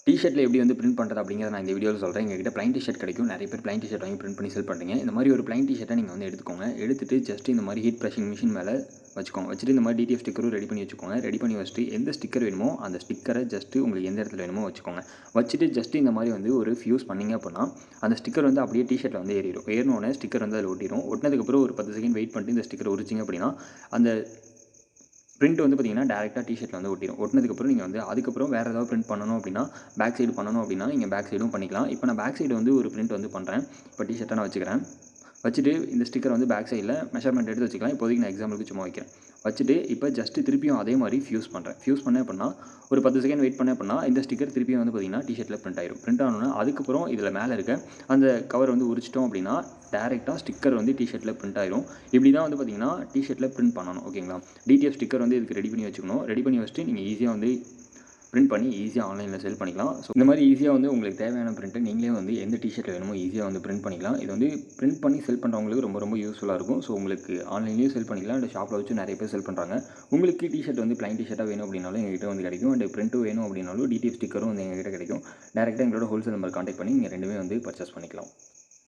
டிஷர்ட்டில் எப்படி வந்து பிரிண்ட் பண்ணுறது அப்படிங்கிறத நான் இந்த வீடியோவில் சொல்கிறேன். எங்ககிட்ட ப்ளைன் டிஷர்ட் கிடைக்கும். நிறைய பேர் ப்ளைன் டிஷர்ட் வாங்கி பிரிண்ட் பண்ணி செல் பண்ணுறீங்க. இந்த மாதிரி ஒரு ப்ளைன் டிஷர்ட்டை நீங்கள் வந்து எடுத்துக்கோங்க. எடுத்துட்டு ஜஸ்ட் இந்த மாதிரி ஹீட் ப்ரெஷிங் மிஷின் மேலே வச்சுக்கோங்க. வச்சுட்டு இந்த மாதிரி டிடிஎஃப் ஸ்டிக்கரும் ரெடி பண்ணி வச்சுக்கோங்க. ரெடி பண்ணி வச்சுட்டு எந்த ஸ்டிக்கர் வேணுமோ அந்த ஸ்டிக்கரை ஜஸ்ட்டு உங்களுக்கு எந்த இடத்துல வேணுமோ வச்சுக்கோங்க. வச்சுட்டு ஜஸ்ட் இந்த மாதிரி வந்து ஒரு ஃபியூஸ் பண்ணிங்க அப்படின்னா அந்த ஸ்டிக்கர் வந்து அப்படியே டிஷர்ட்டில் வந்து ஏறிடும். ஏறினோடனே ஸ்டிக்கர் வந்து அதில் ஒட்டிடும். ஒட்டினதுக்கப்புறம் ஒரு 10 செகண்ட் வெயிட் பண்ணிட்டு இந்த ஸ்டிக்கர் உரிச்சிங்க அப்படின்னா அந்த பிரிண்ட் வந்து பார்த்தீங்கன்னா டேரெக்டாக டிஷர்ட்டில் வந்து ஒட்டிடும். ஒட்டினதுக்கப்புறம் நீங்கள் வந்து அதுக்கப்புறம் வேறு ஏதாவது பிரிண்ட் பண்ணணும் அப்படின்னா பேக் சைடு பண்ணணும் அப்படின்னா நீங்கள் பேக் சைடும் பண்ணிக்கலாம். இப்போ நான் பேக் சைடு வந்து ஒரு பிரிண்ட் வந்து பண்ணுறேன். இப்போ டிஷர்ட்டை நான் வச்சுக்கிறேன். வச்சுட்டு இந்த ஸ்டிக்கர் வந்து பேக் சைடில் மெஷர்மெண்ட் எடுத்து வச்சுக்கலாம். இப்போதைக்கு நான் எக்ஸாம்பிளுக்கு சும்மா வைக்கிறேன். வச்சுட்டு இப்போ ஜஸ்ட்டு திருப்பியும் அதே மாதிரி ஃபியூஸ் பண்ணுறேன். ஃபியூஸ் பண்ணேன் அப்படின்னா ஒரு 10 செகண்ட் வெயிட் பண்ணேன் அப்படின்னா இந்த ஸ்டிக்கர் திருப்பியும் வந்து பார்த்தீங்கன்னா டிஷர்ட்டில் பிரிண்ட் ஆயிடும். பிரிண்ட் ஆனோன்னா அதுக்கப்புறம் இதில் மேலே இருக்க அந்த கவர் வந்து உரிச்சிட்டோம் அப்படின்னா டேரெக்டாக ஸ்டிக்கர் வந்து டிஷர்ட்டில் பிரிண்ட் ஆயிடும். இப்படி தான் வந்து பார்த்தீங்கன்னா டிஷர்ட்டில் பிரிண்ட் பண்ணணும். ஓகேங்களா? டிடிஎஃப் ஸ்டிக்கர் வந்து இதுக்கு ரெடி பண்ணி வச்சுக்கணும். ரெடி பண்ணி வச்சுட்டு நீங்கள் ஈஸியாக வந்து பிரிண்ட் பண்ணி ஈஸியாக ஆன்லைனில் செல் பண்ணிக்கலாம். ஸோ இந்த மாதிரி ஈஸியாக வந்து உங்களுக்கு தேவையான பிரிண்ட்டை நீங்களே வந்து எந்த டிஷர்ட்டில் வேணுமோ ஈஸியாக வந்து பிரிண்ட் பண்ணிக்கலாம். இது வந்து பிரிண்ட் பண்ணி செல் பண்ணுறவங்களுக்கு ரொம்ப ரொம்ப யூஸ்ஃபுல்லாக இருக்கும். ஸோ உங்களுக்கு ஆன்லைன்லேயும் செல் பண்ணிக்கலாம். அண்ட் ஷாப்பில் வச்சு நிறைய பேர் செல் பண்ணுறாங்க. உங்களுக்கு டிஷர்ட் வந்து ப்ளைன் டிஷர்ட்டாக வேணும் அப்படின்னாலும் எங்ககிட்ட வந்து கிடைக்கும். அண்ட் பிரிண்ட்டும் வேணும் அப்படின்னாலும் டிடிஎஃப் ஸ்டிக்கரும் வந்து எங்ககிட்ட கிடைக்கும். டேரெக்டாக எங்களோட ஹோல்சேல் நம்பர் கான்டாக்ட் பண்ணி நீங்கள் ரெண்டுமே வந்து பர்ச்சேஸ் பண்ணிக்கலாம்.